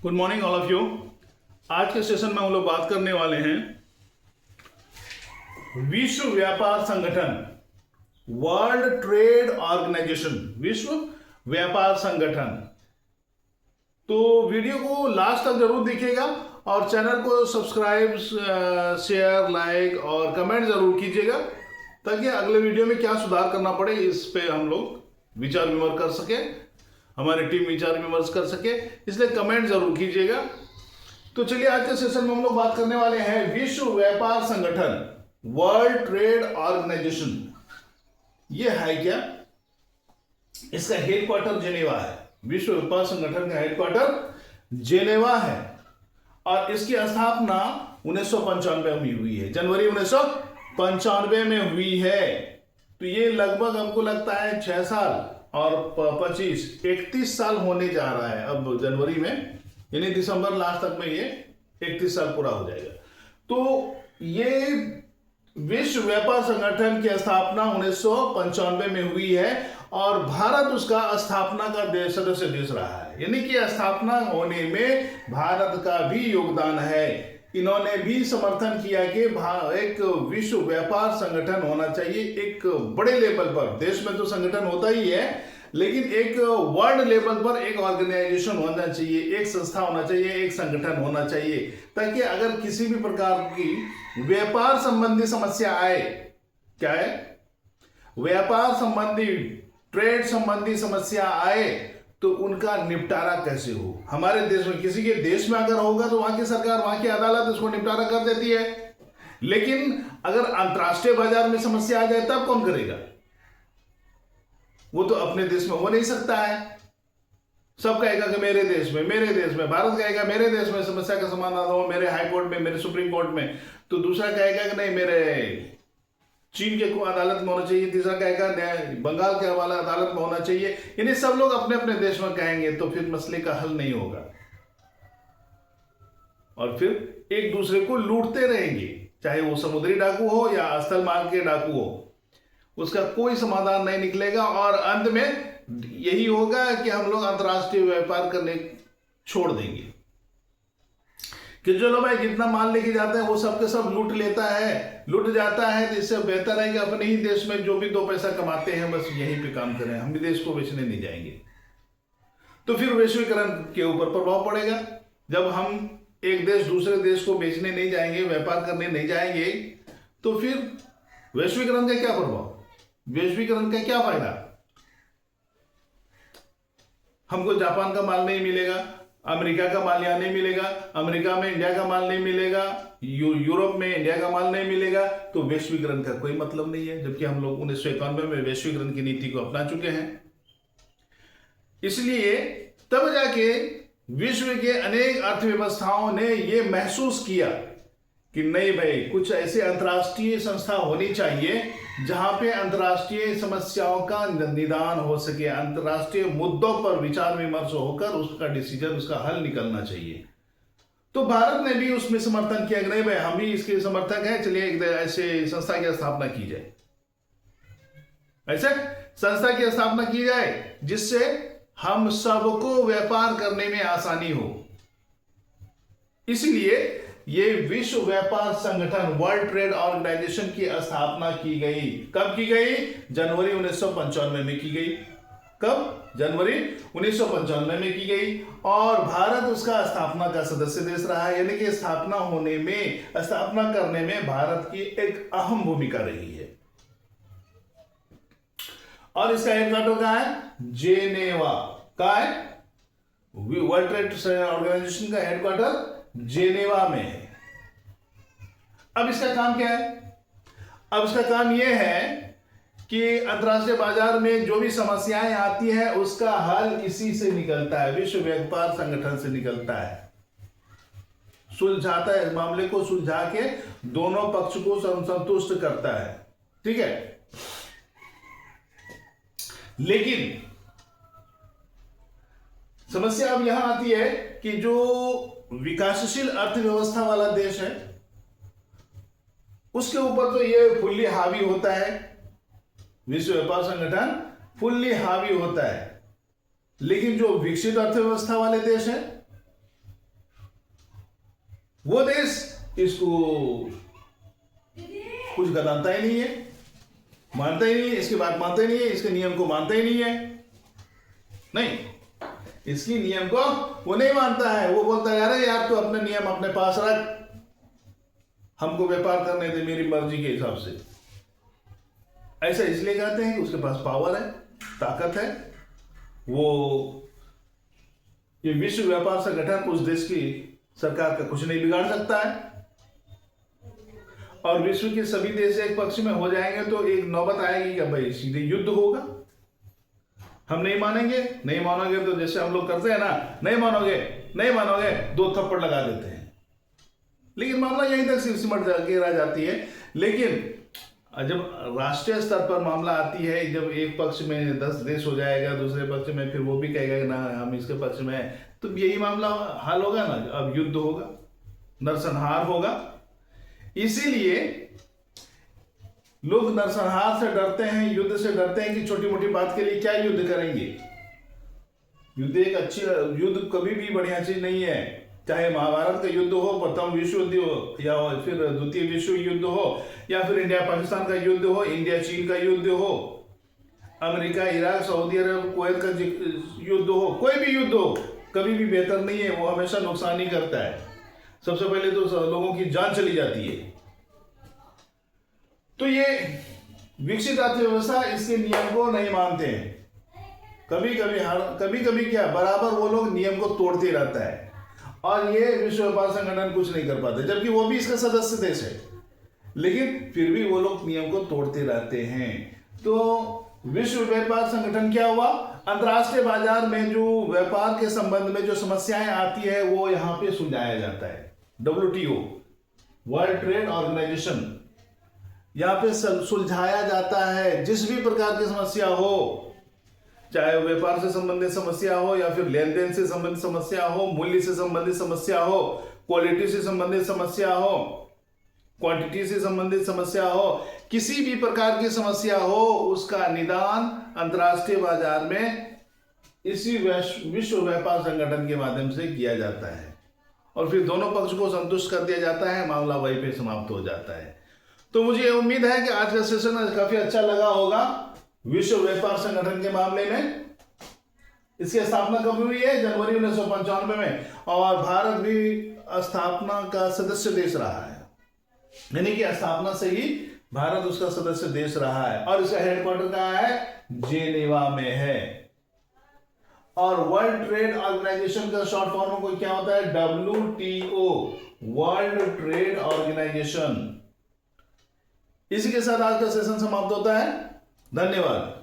Good morning all of you. आज के session में हम लोग बात करने वाले हैं विश्व व्यापार संगठन, वर्ल्ड ट्रेड ऑर्गेनाइजेशन, विश्व व्यापार संगठन। तो वीडियो को लास्ट तक जरूर देखिएगा और चैनल को सब्सक्राइब, शेयर, लाइक और कमेंट जरूर कीजिएगा ताकि अगले वीडियो में क्या सुधार करना पड़े इस पे हम लोग विचार विमर्श कर सके, हमारी टीम विचार विमर्श कर सके, इसलिए कमेंट जरूर कीजिएगा। तो चलिए आज के सेशन में हम लोग बात करने वाले हैं विश्व व्यापार संगठन, वर्ल्ड ट्रेड ऑर्गेनाइजेशन। ये है क्या? इसका हेडक्वार्टर जेनेवा है। विश्व व्यापार संगठन का हेडक्वार्टर जेनेवा है और इसकी स्थापना 1995 में हुई है, जनवरी 1995 में हुई है। तो ये लगभग हमको लगता है 6 साल और 31 साल होने जा रहा है अब जनवरी में, यानी दिसंबर लास्ट तक में ये 31 साल पूरा हो जाएगा। तो ये विश्व व्यापार संगठन की स्थापना 1995 में हुई है और भारत उसका स्थापना का सदस्य देश रहा है, यानी कि स्थापना होने में भारत का भी योगदान है। इन्होंने भी समर्थन किया कि एक विश्व व्यापार संगठन होना चाहिए, एक बड़े लेवल पर। देश में तो संगठन होता ही है, लेकिन एक वर्ल्ड लेवल पर एक ऑर्गेनाइजेशन होना चाहिए, एक संस्था होना चाहिए, एक संगठन होना चाहिए, ताकि अगर किसी भी प्रकार की व्यापार संबंधी समस्या आए, क्या है, व्यापार संबंधी, ट्रेड संबंधी समस्या आए, तो उनका निपटारा कैसे हो। हमारे देश में, किसी के देश में अगर होगा तो वहां की सरकार, वहां की अदालत उसको निपटारा कर देती है, लेकिन अगर अंतरराष्ट्रीय बाजार में समस्या आ जाए तब कौन करेगा? वो तो अपने देश में हो नहीं सकता है। सब कहेगा कि मेरे देश में, भारत कहेगा मेरे देश में समस्या का समाधान हो, मेरे हाई कोर्ट में, मेरे सुप्रीम कोर्ट में। तो दूसरा कहेगा कि नहीं, मेरे चीन के अदालत में होना चाहिए, तीसरा कहेगा बंगाल के वाला अदालत में होना चाहिए। यानी सब लोग अपने अपने देश में कहेंगे, तो फिर मसले का हल नहीं होगा और फिर एक दूसरे को लूटते रहेंगे, चाहे वो समुद्री डाकू हो या स्थल मार्ग के डाकू हो, उसका कोई समाधान नहीं निकलेगा और अंत में यही होगा कि हम लोग अंतर्राष्ट्रीय व्यापार करने छोड़ देंगे कि चलो भाई जितना माल लेके जाते हैं वो सब के सब लूट जाता है। तो इससे बेहतर है कि अपने ही देश में जो भी 2 पैसा कमाते हैं बस यहीं पे काम करें, हम भी देश को बेचने नहीं जाएंगे। तो फिर वैश्वीकरण के ऊपर प्रभाव पड़ेगा। जब हम एक देश दूसरे देश को बेचने नहीं जाएंगे, व्यापार करने नहीं जाएंगे, तो फिर वैश्वीकरण का क्या प्रभाव, वैश्वीकरण का क्या फायदा? हमको जापान का माल नहीं मिलेगा, अमेरिका का माल यहां नहीं मिलेगा, अमेरिका में इंडिया का माल नहीं मिलेगा, यूरोप में इंडिया का माल नहीं मिलेगा, तो वैश्वीकरण का कोई मतलब नहीं है। जबकि हम लोग 1991 में वैश्वीकरण की नीति को अपना चुके हैं। इसलिए तब जाके विश्व के अनेक अर्थव्यवस्थाओं ने यह महसूस किया कि नहीं भाई, कुछ ऐसे अंतर्राष्ट्रीय संस्था होनी चाहिए जहां पे अंतर्राष्ट्रीय समस्याओं का निदान हो सके, अंतर्राष्ट्रीय मुद्दों पर विचार विमर्श होकर उसका डिसीजन, उसका हल निकलना चाहिए। तो भारत ने भी उसमें समर्थन किया कि नहीं भाई, हम भी इसके समर्थक हैं, चलिए एक ऐसे संस्था की स्थापना की जाए, ऐसे संस्था की स्थापना की जाए जिससे हम सबको व्यापार करने में आसानी हो। इसलिए ये विश्व व्यापार संगठन, वर्ल्ड ट्रेड ऑर्गेनाइजेशन की स्थापना की गई। कब की गई? जनवरी 1995 में की गई। कब? जनवरी 1995 में की गई और भारत उसका स्थापना का सदस्य देश रहा है, यानी कि स्थापना करने में भारत की एक अहम भूमिका रही है। और इसका हेडक्वार्टर कहां है? जेनेवा। कहां है? वर्ल्ड ट्रेड ऑर्गेनाइजेशन का हेडक्वार्टर जेनेवा में है। अब इसका काम क्या है? अब इसका काम यह है कि अंतरराष्ट्रीय बाजार में जो भी समस्याएं आती हैं उसका हल इसी से निकलता है, विश्व व्यापार संगठन से निकलता है। सुलझाता है, इस मामले को सुलझा के दोनों पक्ष को संतुष्ट करता है। ठीक है, लेकिन समस्या अब यहां आती है कि जो विकासशील अर्थव्यवस्था वाला देश है उसके ऊपर तो ये फुल्ली हावी होता है, विश्व व्यापार संगठन फुल्ली हावी होता है। लेकिन जो विकसित अर्थव्यवस्था वाले देश हैं वो देश इसको कुछ गदानता ही नहीं है, मानता ही नहीं है, इसकी बात मानता ही नहीं है, इसके नियम को मानता ही नहीं है। नहीं, इसकी नियम को वो नहीं मानता है। वो बोलता है अरे यार तू अपने नियम अपने पास रख, हमको व्यापार करने दे मेरी मर्जी के हिसाब से। ऐसा इसलिए कहते हैं कि उसके पास पावर है, ताकत है। वो ये विश्व व्यापार संगठन उस देश की सरकार का कुछ नहीं बिगाड़ सकता है। और विश्व के सभी देश एक पक्ष में हो जाएंगे तो एक नौबत आएगी कि भाई सीधे युद्ध होगा। हम नहीं मानेंगे, नहीं मानोगे तो जैसे हम लोग करते हैं ना, नहीं मानोगे नहीं मानोगे, 2 थप्पड़ लगा देते हैं। लेकिन मामला यहीं तक सिमट के रह जाती है। लेकिन जब राष्ट्रीय स्तर पर मामला आती है, जब एक पक्ष में 10 देश हो जाएगा, दूसरे पक्ष में फिर वो भी कहेगा कि ना हम इसके पक्ष में है, तो यही मामला हल होगा ना। अब युद्ध होगा, नरसंहार होगा। इसीलिए लोग नरसंहार से डरते हैं, युद्ध से डरते हैं कि छोटी मोटी बात के लिए क्या युद्ध करेंगे। युद्ध एक अच्छी, युद्ध कभी भी बढ़िया चीज नहीं है। चाहे महाभारत का युद्ध हो, प्रथम विश्व युद्ध हो, या फिर द्वितीय विश्व युद्ध हो, या फिर इंडिया पाकिस्तान का युद्ध हो, इंडिया चीन का युद्ध हो, अमेरिका इराक सऊदी अरब कुवैत का युद्ध हो, कोई भी युद्ध हो, कभी भी बेहतर नहीं है। वो हमेशा नुकसान ही करता है। सबसे पहले तो लोगों की जान चली जाती है। तो ये विकसित अर्थव्यवस्था इसके नियम को नहीं मानते हैं। कभी कभी क्या बराबर वो लोग नियम को तोड़ते रहता है, और ये विश्व व्यापार संगठन कुछ नहीं कर पाते, जबकि वो भी इसका सदस्य देश है, लेकिन फिर भी वो लोग नियम को तोड़ते रहते हैं। तो विश्व व्यापार संगठन क्या हुआ? अंतरराष्ट्रीय बाजार में जो व्यापार के संबंध में जो समस्याएं आती है वो यहां पे सुलझाया जाता है। WTO, वर्ल्ड ट्रेड ऑर्गेनाइजेशन, यहां पे सुलझाया जाता है। जिस भी प्रकार की समस्या हो, चाहे व्यापार से संबंधित समस्या हो, या फिर लेन देन से संबंधित समस्या हो, मूल्य से संबंधित समस्या हो, क्वालिटी से संबंधित समस्या हो, क्वांटिटी से संबंधित समस्या हो, किसी भी प्रकार की समस्या हो, उसका निदान अंतरराष्ट्रीय बाजार में इसी विश्व व्यापार संगठन के माध्यम से किया जाता है, और फिर दोनों पक्ष को संतुष्ट कर दिया जाता है। मामला वहीं पे समाप्त हो जाता है। तो मुझे उम्मीद है कि आज का सेशन काफी अच्छा लगा होगा विश्व व्यापार संगठन के मामले में। इसकी स्थापना कब हुई है? जनवरी 1995 में, और भारत भी स्थापना का सदस्य देश रहा है, यानी कि स्थापना से ही भारत उसका सदस्य देश रहा है। और इसका हेडक्वार्टर कहाँ है? जेनेवा में है। और वर्ल्ड ट्रेड ऑर्गेनाइजेशन का शॉर्ट फॉर्म को क्या होता है? WTO, world trade organisation. इसी के साथ आज का सेशन समाप्त होता है। धन्यवाद।